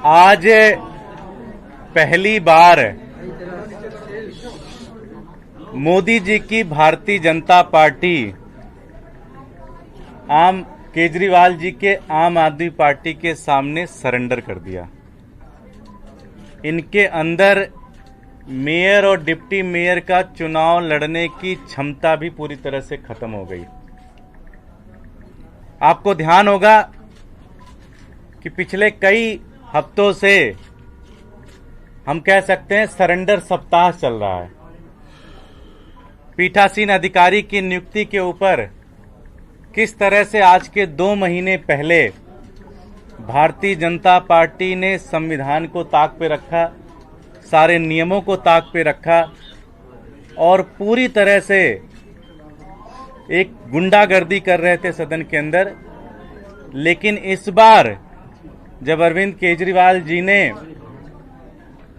आज पहली बार मोदी जी की भारतीय जनता पार्टी केजरीवाल जी के आम आदमी पार्टी के सामने सरेंडर कर दिया। इनके अंदर मेयर और डिप्टी मेयर का चुनाव लड़ने की क्षमता भी पूरी तरह से खत्म हो गई। आपको ध्यान होगा कि पिछले कई हफ्तों से हम कह सकते हैं सरेंडर सप्ताह चल रहा है। पीठासीन अधिकारी की नियुक्ति के ऊपर किस तरह से आज के 2 महीने पहले भारतीय जनता पार्टी ने संविधान को ताक पे रखा, सारे नियमों को ताक पे रखा और पूरी तरह से एक गुंडागर्दी कर रहे थे सदन के अंदर। लेकिन इस बार जब अरविंद केजरीवाल जी ने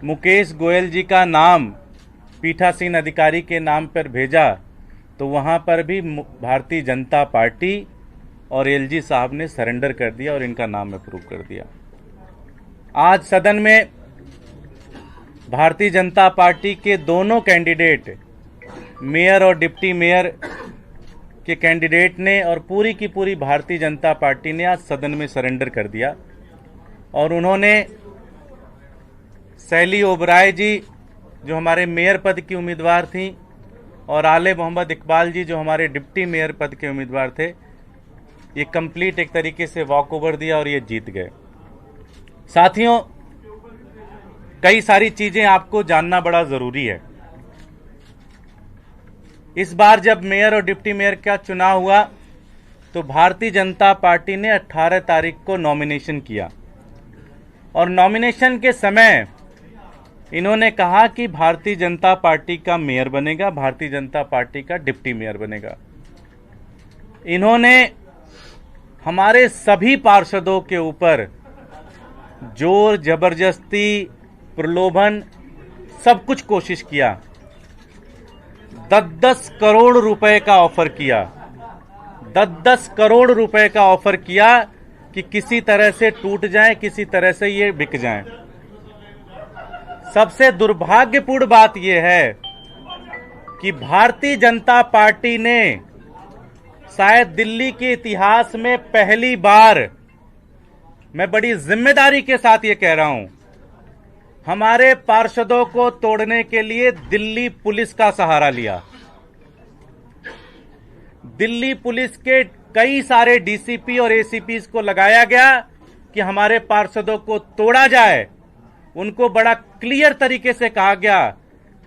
मुकेश गोयल जी का नाम पीठासीन अधिकारी के नाम पर भेजा तो वहां पर भी भारतीय जनता पार्टी और एलजी साहब ने सरेंडर कर दिया और इनका नाम अप्रूव कर दिया। आज सदन में भारतीय जनता पार्टी के दोनों कैंडिडेट, मेयर और डिप्टी मेयर के कैंडिडेट ने और पूरी की पूरी भारतीय जनता पार्टी ने आज सदन में सरेंडर कर दिया और उन्होंने शैली ओबराय जी जो हमारे मेयर पद की उम्मीदवार थीं और आले मोहम्मद इकबाल जी जो हमारे डिप्टी मेयर पद के उम्मीदवार थे, ये कंप्लीट एक तरीके से वॉक ओवर दिया और ये जीत गए। साथियों, कई सारी चीजें आपको जानना बड़ा जरूरी है। इस बार जब मेयर और डिप्टी मेयर का चुनाव हुआ तो भारतीय जनता पार्टी ने 18 तारीख को नॉमिनेशन किया और नॉमिनेशन के समय इन्होंने कहा कि भारतीय जनता पार्टी का मेयर बनेगा, भारतीय जनता पार्टी का डिप्टी मेयर बनेगा। इन्होंने हमारे सभी पार्षदों के ऊपर जोर जबरदस्ती, प्रलोभन, सब कुछ कोशिश किया। 10-10 करोड़ रुपए का ऑफर किया, 10-10 करोड़ रुपए का ऑफर किया कि किसी तरह से टूट जाए, किसी तरह से ये बिक जाए। सबसे दुर्भाग्यपूर्ण बात यह है कि भारतीय जनता पार्टी ने शायद दिल्ली के इतिहास में पहली बार, मैं बड़ी जिम्मेदारी के साथ ये कह रहा हूं, हमारे पार्षदों को तोड़ने के लिए दिल्ली पुलिस का सहारा लिया। दिल्ली पुलिस के कई सारे डीसीपी और एसीपी को लगाया गया कि हमारे पार्षदों को तोड़ा जाए। उनको बड़ा क्लियर तरीके से कहा गया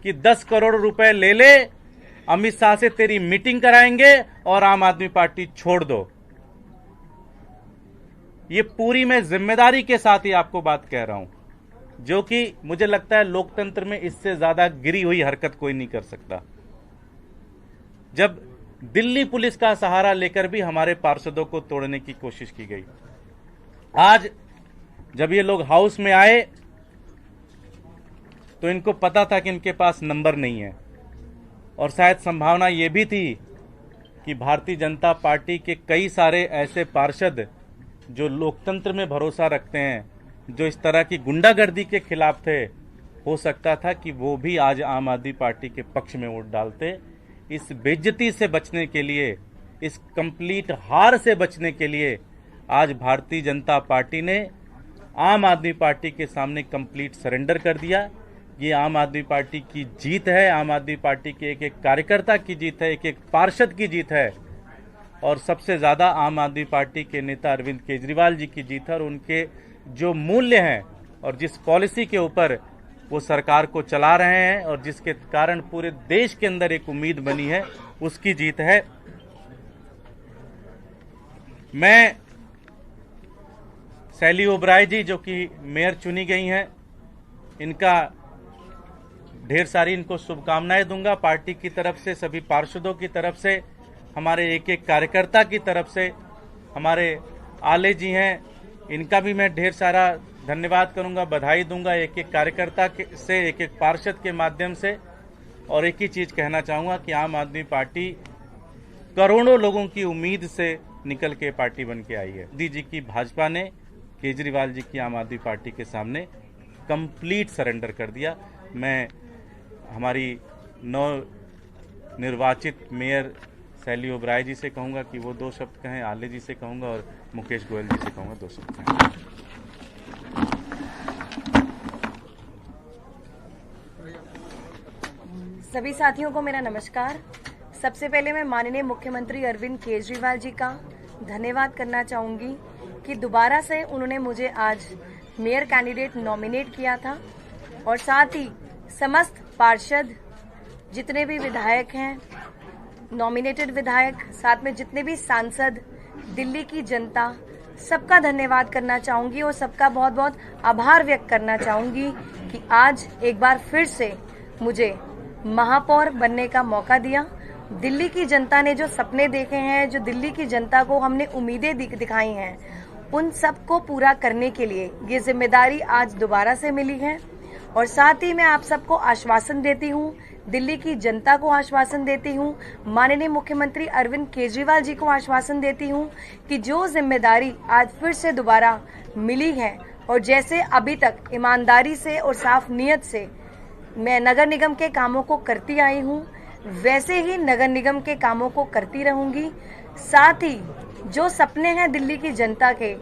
कि 10 करोड़ रुपए ले ले, अमित शाह से तेरी मीटिंग कराएंगे और आम आदमी पार्टी छोड़ दो। ये पूरी मैं जिम्मेदारी के साथ ही आपको बात कह रहा हूं, जो कि मुझे लगता है लोकतंत्र में इससे ज्यादा गिरी हुई हरकत कोई नहीं कर सकता। जब दिल्ली पुलिस का सहारा लेकर भी हमारे पार्षदों को तोड़ने की कोशिश की गई। आज जब ये लोग हाउस में आए तो इनको पता था कि इनके पास नंबर नहीं है और शायद संभावना ये भी थी कि भारतीय जनता पार्टी के कई सारे ऐसे पार्षद जो लोकतंत्र में भरोसा रखते हैं, जो इस तरह की गुंडागर्दी के खिलाफ थे, हो सकता था कि वो भी आज आम आदमी पार्टी के पक्ष में वोट डालते। इस बेइज्जती से बचने के लिए, इस कंप्लीट हार से बचने के लिए आज भारतीय जनता पार्टी ने आम आदमी पार्टी के सामने कंप्लीट सरेंडर कर दिया। ये आम आदमी पार्टी की जीत है, आम आदमी पार्टी के एक एक कार्यकर्ता की जीत है, एक एक पार्षद की जीत है और सबसे ज्यादा आम आदमी पार्टी के नेता अरविंद केजरीवाल जी की जीत है और उनके जो मूल्य हैं और जिस पॉलिसी के ऊपर वो सरकार को चला रहे हैं और जिसके कारण पूरे देश के अंदर एक उम्मीद बनी है, उसकी जीत है। मैं शैली ओबराय जी जो कि मेयर चुनी गई हैं, इनका ढेर सारी इनको शुभकामनाएं दूंगा पार्टी की तरफ से, सभी पार्षदों की तरफ से, हमारे एक एक कार्यकर्ता की तरफ से। हमारे आले जी हैं, इनका भी मैं ढेर सारा धन्यवाद करूंगा, बधाई दूंगा एक एक कार्यकर्ता से, एक एक पार्षद के माध्यम से। और एक ही चीज कहना चाहूंगा कि आम आदमी पार्टी करोड़ों लोगों की उम्मीद से निकल के पार्टी बन के आई है। मोदी जी की भाजपा ने केजरीवाल जी की आम आदमी पार्टी के सामने कंप्लीट सरेंडर कर दिया। मैं हमारी निर्वाचित मेयर शैली ओबराय जी से कहूँगा कि वो 2 शब्द कहें, आले जी से कहूँगा और मुकेश गोयल जी से कहूँगा 2 शब्द कहें। सभी साथियों को मेरा नमस्कार। सबसे पहले मैं माननीय मुख्यमंत्री अरविंद केजरीवाल जी का धन्यवाद करना चाहूँगी कि दोबारा से उन्होंने मुझे आज मेयर कैंडिडेट नॉमिनेट किया था और साथ ही समस्त पार्षद, जितने भी विधायक हैं, नॉमिनेटेड विधायक, साथ में जितने भी सांसद, दिल्ली की जनता, सबका धन्यवाद करना चाहूँगी और सबका बहुत बहुत आभार व्यक्त करना चाहूँगी कि आज एक बार फिर से मुझे महापौर बनने का मौका दिया। दिल्ली की जनता ने जो सपने देखे हैं, जो दिल्ली की जनता को हमने उम्मीदें दिखाई हैं, उन सबको पूरा करने के लिए ये जिम्मेदारी आज दोबारा से मिली है। और साथ ही मैं आप सबको आश्वासन देती हूँ, दिल्ली की जनता को आश्वासन देती हूँ, माननीय मुख्यमंत्री अरविंद केजरीवाल जी को आश्वासन देती हूँ कि जो जिम्मेदारी आज फिर से दोबारा मिली है और जैसे अभी तक ईमानदारी से और साफ नीयत से मैं नगर निगम के कामों को करती आई हूँ, वैसे ही नगर निगम के कामों को करती रहूंगी। साथ ही जो सपने हैं दिल्ली की जनता के,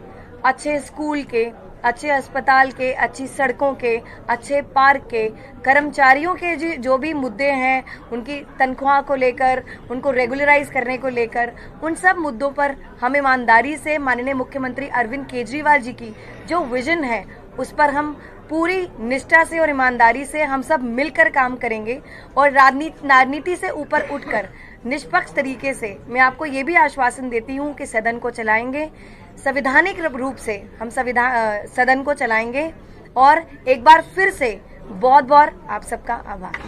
अच्छे स्कूल के, अच्छे अस्पताल के, अच्छी सड़कों के, अच्छे पार्क के, कर्मचारियों के जो भी मुद्दे हैं, उनकी तनख्वाह को लेकर, उनको रेगुलराइज करने को लेकर, उन सब मुद्दों पर हम ईमानदारी से माननीय मुख्यमंत्री अरविंद केजरीवाल जी की जो विजन है उस पर हम पूरी निष्ठा से और ईमानदारी से हम सब मिलकर काम करेंगे और राजनीति से ऊपर उठकर निष्पक्ष तरीके से मैं आपको ये भी आश्वासन देती हूँ कि सदन को चलाएंगे, संवैधानिक रूप से हम सदन को चलाएंगे। और एक बार फिर से बहुत बहुत आप सबका आभार।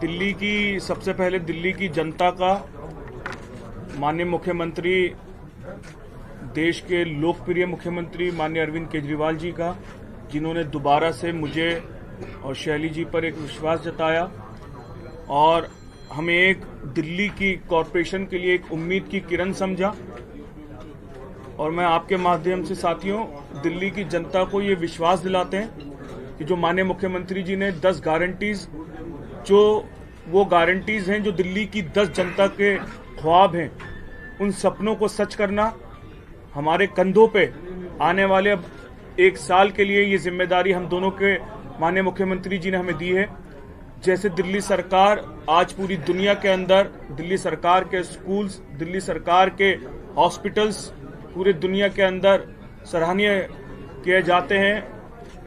दिल्ली की सबसे पहले दिल्ली की जनता का, माननीय मुख्यमंत्री, देश के लोकप्रिय मुख्यमंत्री माननीय अरविंद केजरीवाल जी का, जिन्होंने दोबारा से मुझे और शैली जी पर एक विश्वास जताया और हमें एक दिल्ली की कॉरपोरेशन के लिए एक उम्मीद की किरण समझा। और मैं आपके माध्यम से साथियों दिल्ली की जनता को ये विश्वास दिलाते हैं कि जो माननीय मुख्यमंत्री जी ने 10 गारंटीज, जो वो गारंटीज हैं जो दिल्ली की 10 जनता के ख्वाब हैं, उन सपनों को सच करना हमारे कंधों पे आने वाले अब 1 साल के लिए ये जिम्मेदारी हम दोनों के माननीय मुख्यमंत्री जी ने हमें दी है। जैसे दिल्ली सरकार आज पूरी दुनिया के अंदर, दिल्ली सरकार के स्कूल्स, दिल्ली सरकार के हॉस्पिटल्स पूरे दुनिया के अंदर सराहनीय किए जाते हैं,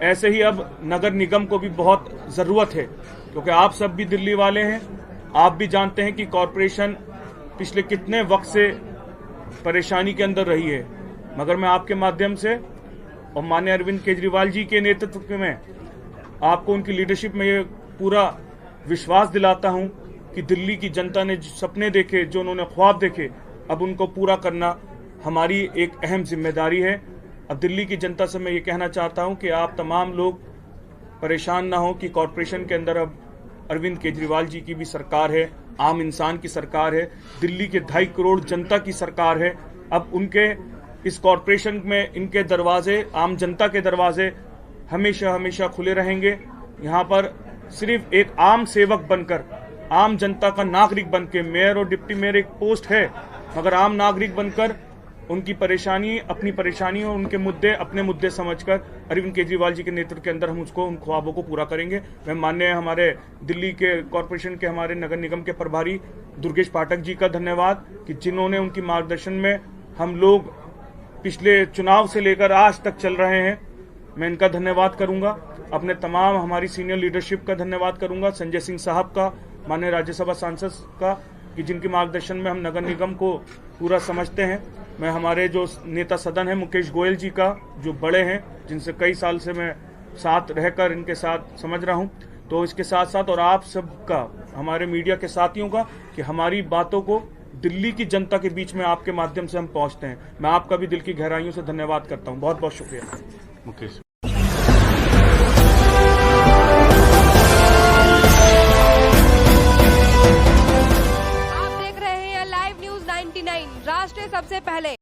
ऐसे ही अब नगर निगम को भी बहुत जरूरत है, क्योंकि आप सब भी दिल्ली वाले हैं। आप भी जानते हैं कि कॉरपोरेशन पिछले कितने वक्त से परेशानी के अंदर रही है, मगर मैं आपके माध्यम से और माननीय अरविंद केजरीवाल जी के नेतृत्व में आपको उनकी लीडरशिप में ये पूरा विश्वास दिलाता हूं कि दिल्ली की जनता ने जो सपने देखे, जो उन्होंने ख्वाब देखे, अब उनको पूरा करना हमारी एक अहम जिम्मेदारी है। अब दिल्ली की जनता से मैं ये कहना चाहता हूं कि आप तमाम लोग परेशान ना हो कि कॉरपोरेशन के अंदर अब अरविंद केजरीवाल जी की भी सरकार है, आम इंसान की सरकार है, दिल्ली के 2.5 करोड़ जनता की सरकार है। अब उनके इस कॉरपोरेशन में इनके दरवाजे, आम जनता के दरवाजे हमेशा हमेशा खुले रहेंगे। यहाँ पर सिर्फ एक आम सेवक बनकर, आम जनता का नागरिक बनकर, मेयर और डिप्टी मेयर एक पोस्ट है, मगर आम नागरिक बनकर उनकी परेशानी, अपनी परेशानी और उनके मुद्दे, अपने मुद्दे समझकर अरविंद केजरीवाल जी के नेतृत्व के अंदर हम उसको, उन ख्वाबों को पूरा करेंगे। मैं माननीय हमारे दिल्ली के कॉरपोरेशन के, हमारे नगर निगम के प्रभारी दुर्गेश पाठक जी का धन्यवाद कि जिन्होंने उनकी मार्गदर्शन में हम लोग पिछले चुनाव से लेकर आज तक चल रहे हैं। मैं इनका धन्यवाद करूंगा। अपने तमाम हमारी सीनियर लीडरशिप का धन्यवाद करूंगा, संजय सिंह साहब का, माननीय राज्यसभा सांसद का, कि जिनके मार्गदर्शन में हम नगर निगम को पूरा समझते हैं। मैं हमारे जो नेता सदन है मुकेश गोयल जी का, जो बड़े हैं, जिनसे कई साल से मैं साथ रहकर इनके साथ समझ रहा हूं, तो इसके साथ साथ और आप सबका, हमारे मीडिया के साथियों का, कि हमारी बातों को दिल्ली की जनता के बीच में आपके माध्यम से हम पहुंचते हैं। मैं आपका भी दिल की गहराइयों से धन्यवाद करता हूं। बहुत बहुत शुक्रिया मुकेश। आप देख रहे हैं लाइव न्यूज 90। 99 राष्ट्र सबसे पहले।